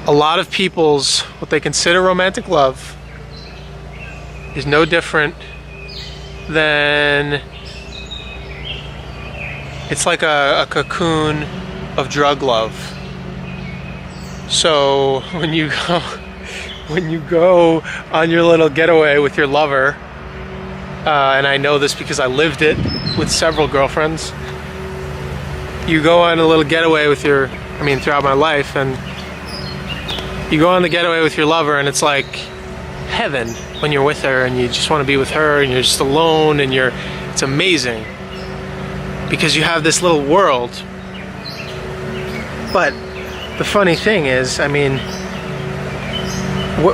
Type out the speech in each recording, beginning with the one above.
a lot of people's, what they consider romantic love is no different than, it's like a cocoon of drug love. So when you go on your little getaway with your lover, and I know this because I lived it with several girlfriends, you go on a little getaway with throughout my life, and you go on the getaway with your lover, and it's like heaven when you're with her, and you just want to be with her, and you're just alone, and it's amazing because you have this little world. But the funny thing is, I mean,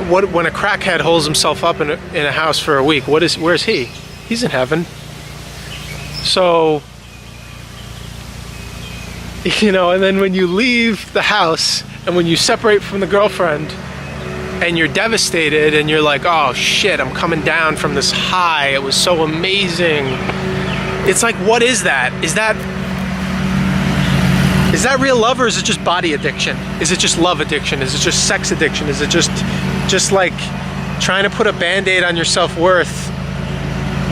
when a crackhead holds himself up in a house for a week, where's he? He's in heaven. So, and then when you leave the house and when you separate from the girlfriend and you're devastated and you're like, oh shit, I'm coming down from this high, it was so amazing. It's like, what is that? Is that real love, or is it just body addiction? Is it just love addiction? Is it just sex addiction? Is it just like trying to put a band-aid on your self-worth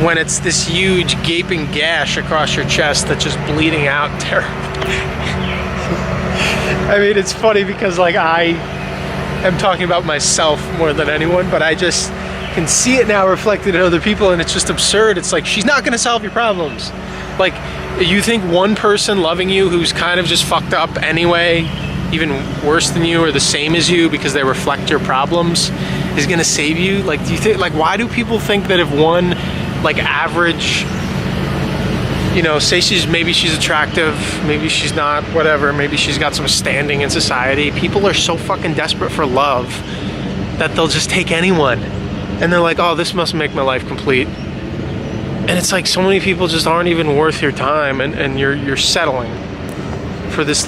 when it's this huge gaping gash across your chest that's just bleeding out terribly? I mean, it's funny because like I am talking about myself more than anyone, but I just can see it now reflected in other people, and it's just absurd. It's like, she's not gonna solve your problems. Like, you think one person loving you who's kind of just fucked up anyway, even worse than you or the same as you because they reflect your problems, is gonna save you? Like, do you think, like, why do people think that if one like average, say maybe she's attractive, maybe she's not, whatever, maybe she's got some standing in society, people are so fucking desperate for love that they'll just take anyone, and they're like, oh, this must make my life complete. And it's like, so many people just aren't even worth your time, and you're settling for this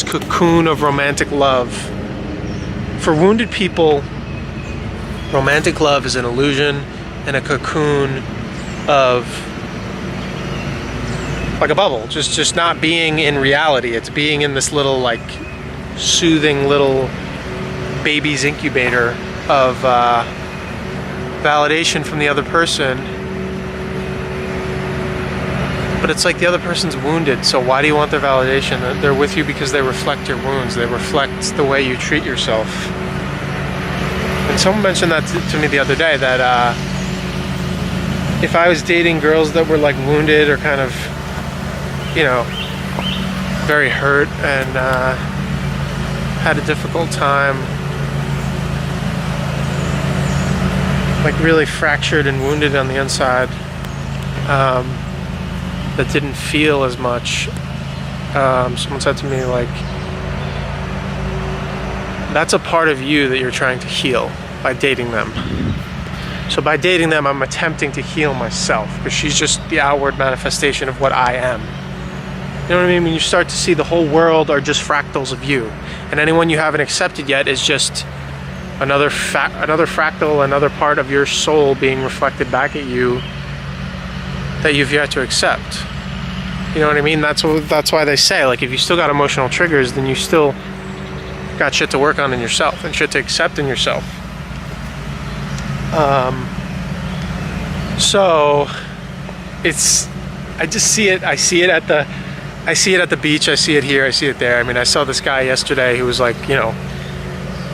cocoon of romantic love. For wounded people, romantic love is an illusion and a cocoon of, like a bubble, just not being in reality. It's being in this little, like, soothing little baby's incubator of validation from the other person. But it's like the other person's wounded, so why do you want their validation? They're with you because they reflect your wounds. They reflect the way you treat yourself. And someone mentioned that to me the other day, that if I was dating girls that were like wounded or kind of, very hurt and had a difficult time, like really fractured and wounded on the inside, that didn't feel as much. Someone said to me, like, that's a part of you that you're trying to heal by dating them. So by dating them, I'm attempting to heal myself, because she's just the outward manifestation of what I am. You know what I mean? When you start to see the whole world are just fractals of you, and anyone you haven't accepted yet is just another fractal, another part of your soul being reflected back at you that you've yet to accept. You know what I mean? That's why they say, like, if you still got emotional triggers, then you still got shit to work on in yourself and shit to accept in yourself. So I just see it. I see it at the beach. I see it here. I see it there. I mean, I saw this guy yesterday who was like,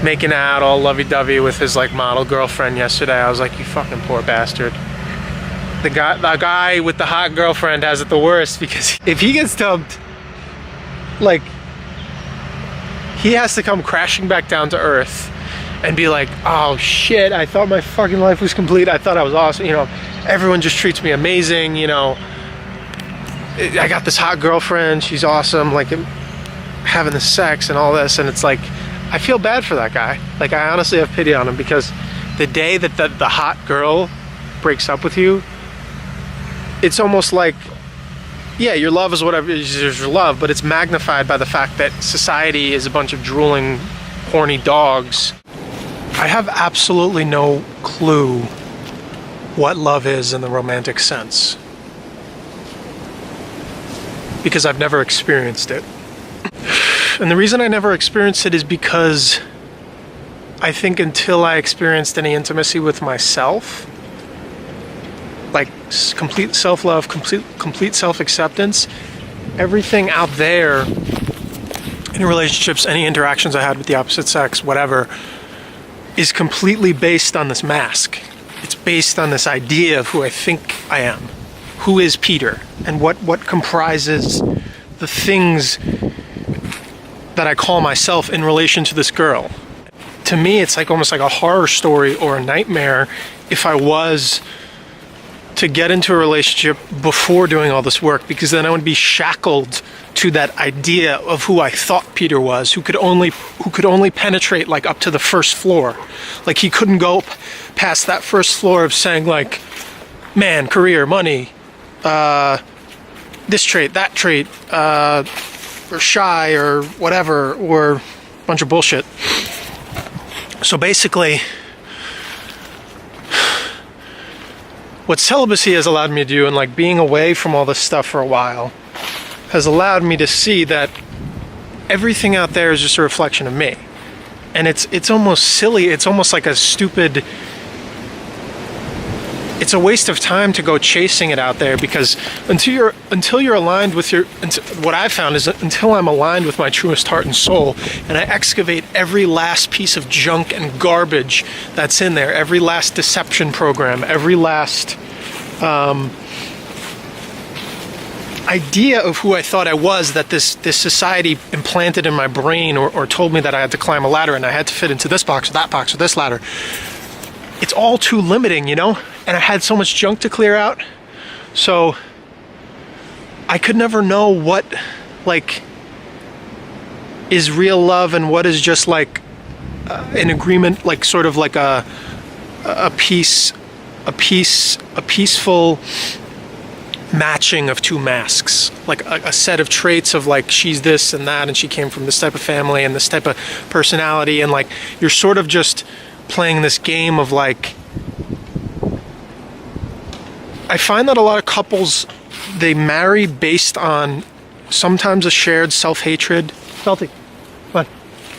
making out all lovey-dovey with his like model girlfriend yesterday. I was like, you fucking poor bastard. The guy with the hot girlfriend has it the worst, because if he gets dumped, like, he has to come crashing back down to earth and be like, oh shit, I thought my fucking life was complete. I thought I was awesome. Everyone just treats me amazing. I got this hot girlfriend. She's awesome. Like, having the sex and all this. And it's like, I feel bad for that guy. Like, I honestly have pity on him, because the day that the hot girl breaks up with you, it's almost like, yeah, your love is whatever is your love, but it's magnified by the fact that society is a bunch of drooling, horny dogs. I have absolutely no clue what love is in the romantic sense, because I've never experienced it. And the reason I never experienced it is because I think until I experienced any intimacy with myself, like complete self-love, complete self-acceptance, everything out there in relationships, any interactions I had with the opposite sex, whatever, is completely based on this mask. It's based on this idea of who I think I am. Who is Peter? And what comprises the things that I call myself in relation to this girl. To me, it's like almost like a horror story or a nightmare if I was to get into a relationship before doing all this work, because then I would be shackled to that idea of who I thought Peter was, who could only penetrate like up to the first floor. Like he couldn't go past that first floor of saying like, man, career, money, this trait, that trait, or shy or whatever, or a bunch of bullshit. So basically, what celibacy has allowed me to do, and like being away from all this stuff for a while, has allowed me to see that everything out there is just a reflection of me. And it's almost silly, it's almost like a stupid, it's a waste of time to go chasing it out there, because until you're aligned with what I've found is until I'm aligned with my truest heart and soul, and I excavate every last piece of junk and garbage that's in there, every last deception program, every last idea of who I thought I was, that this society implanted in my brain or told me that I had to climb a ladder and I had to fit into this box or that box or this ladder. It's all too limiting, you know? And I had so much junk to clear out. So I could never know what like is real love and what is just like an agreement, like sort of like a peaceful matching of two masks, like a set of traits of like she's this and that and she came from this type of family and this type of personality, and like you're sort of just playing this game of like, I find that a lot of couples, they marry based on sometimes a shared self-hatred,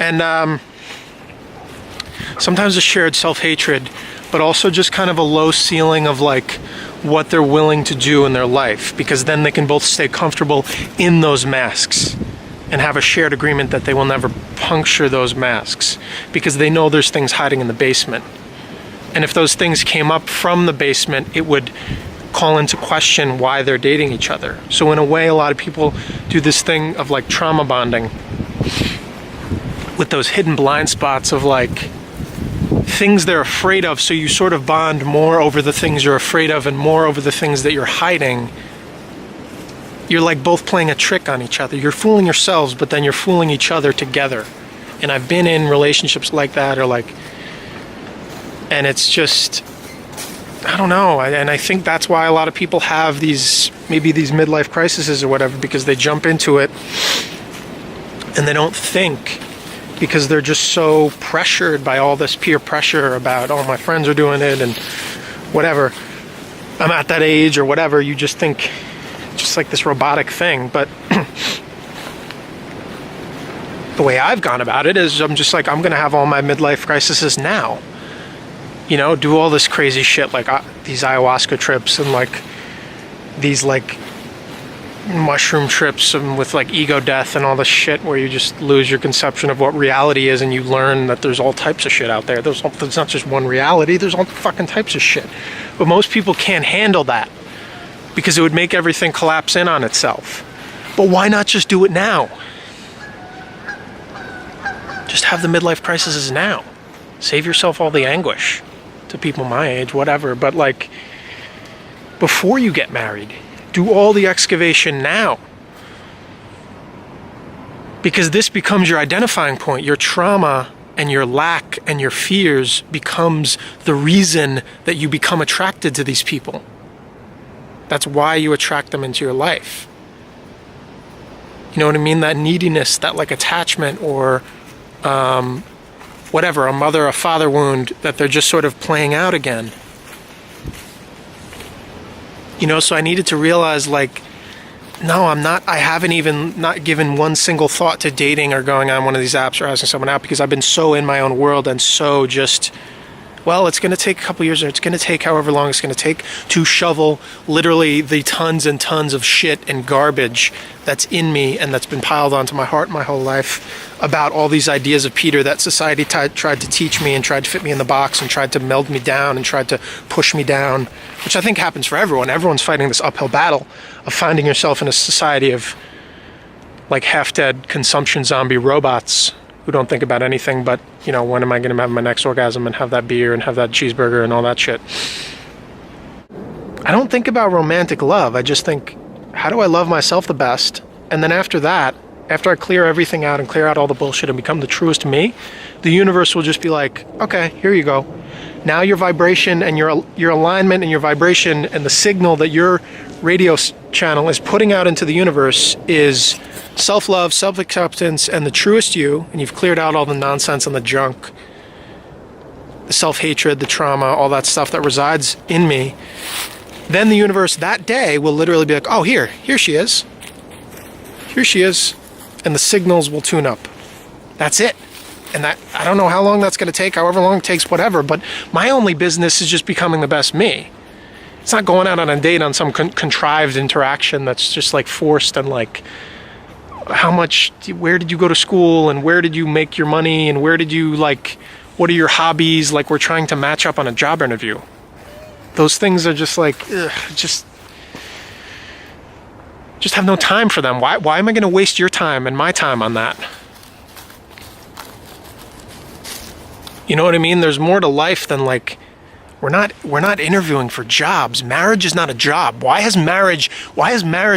and sometimes a shared self-hatred, but also just kind of a low ceiling of like what they're willing to do in their life, because then they can both stay comfortable in those masks and have a shared agreement that they will never puncture those masks, because they know there's things hiding in the basement. And if those things came up from the basement, it would call into question why they're dating each other. So in a way, a lot of people do this thing of like trauma bonding with those hidden blind spots of like things they're afraid of. So you sort of bond more over the things you're afraid of and more over the things that you're hiding. You're like both playing a trick on each other. You're fooling yourselves, but then you're fooling each other together. And I've been in relationships like that, or like, and it's just, I don't know. And I think that's why a lot of people have maybe these midlife crises or whatever, because they jump into it and they don't think, because they're just so pressured by all this peer pressure about, oh, my friends are doing it and whatever. I'm at that age or whatever. You just think just like this robotic thing. But the way I've gone about it is I'm just like, I'm going to have all my midlife crises now. You know, do all this crazy shit, like these ayahuasca trips and like these like mushroom trips and with like ego death and all this shit where you just lose your conception of what reality is, and you learn that there's all types of shit out there. There's not just one reality, there's all fucking types of shit. But most people can't handle that because it would make everything collapse in on itself. But why not just do it now? Just have the midlife crises now. Save yourself all the anguish. To people my age, whatever, but like before you get married, do all the excavation now, because this becomes your identifying point. Your trauma and your lack and your fears becomes the reason that you become attracted to these people. That's why you attract them into your life. You know what I mean? That neediness, that like attachment, or whatever, a mother or father wound that they're just sort of playing out again. You know, so I needed to realize like No, I'm not. I haven't even not given one single thought to dating or going on one of these apps or asking someone out, because I've been so in my own world and so just, well, it's going to take a couple years, or it's going to take however long it's going to take to shovel literally the tons and tons of shit and garbage that's in me and that's been piled onto my heart my whole life about all these ideas of Peter that society tried to teach me and tried to fit me in the box and tried to meld me down and tried to push me down, which I think happens for everyone. Everyone's fighting this uphill battle of finding yourself in a society of like half-dead consumption zombie robots who don't think about anything but, you know, when am I going to have my next orgasm and have that beer and have that cheeseburger and all that shit. I don't think about romantic love. I just think, how do I love myself the best? And then after that, after I clear everything out and clear out all the bullshit and become the truest me, the universe will just be like, okay, here you go. Now your vibration and your alignment and your vibration and the signal that your radio channel is putting out into the universe is self-love, self-acceptance, and the truest you, and you've cleared out all the nonsense and the junk, the self-hatred, the trauma, all that stuff that resides in me, then the universe that day will literally be like, oh, here she is. Here she is. And the signals will tune up. That's it. And that, I don't know how long that's going to take, however long it takes, whatever, but my only business is just becoming the best me. It's not going out on a date on some contrived interaction that's just like forced and like, where did you go to school and where did you make your money and where did you like, what are your hobbies? Like we're trying to match up on a job interview. Those things are just like, just have no time for them. Why am I going to waste your time and my time on that? You know what I mean? There's more to life than like, we're not interviewing for jobs. Marriage is not a job. Why has marriage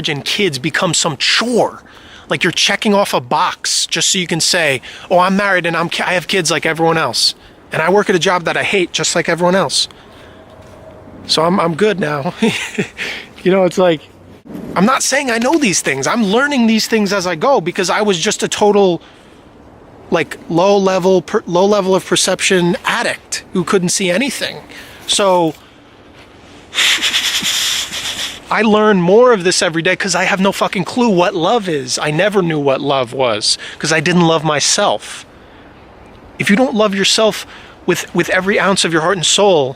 and kids become some chore? Like you're checking off a box just so you can say, oh, I'm married and I have kids like everyone else. And I work at a job that I hate just like everyone else. So I'm good now. You know, it's like, I'm not saying I know these things. I'm learning these things as I go because I was just a total like low level of perception addict who couldn't see anything. So I learn more of this every day because I have no fucking clue what love is. I never knew what love was because I didn't love myself. If you don't love yourself with every ounce of your heart and soul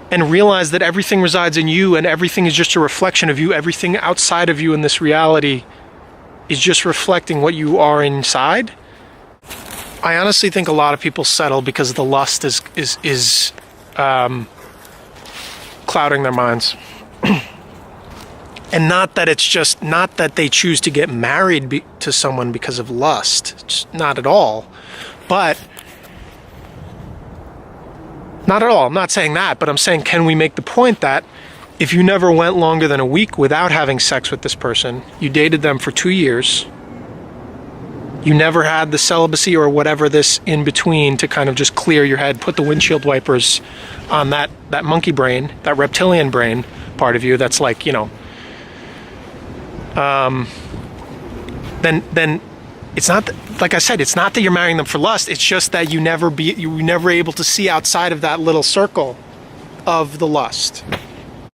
and realize that everything resides in you and everything is just a reflection of you, everything outside of you in this reality is just reflecting what you are inside, I honestly think a lot of people settle because the lust is clouding their minds. And not that they choose to get married to someone because of lust. Just not at all. But not at all. I'm not saying that, but I'm saying, can we make the point that if you never went longer than a week without having sex with this person, you dated them for 2 years, you never had the celibacy or whatever this in between to kind of just clear your head, put the windshield wipers on that monkey brain, that reptilian brain part of you that's like, you know, then it's not like I said, it's not that you're marrying them for lust. It's just that you were never able to see outside of that little circle of the lust.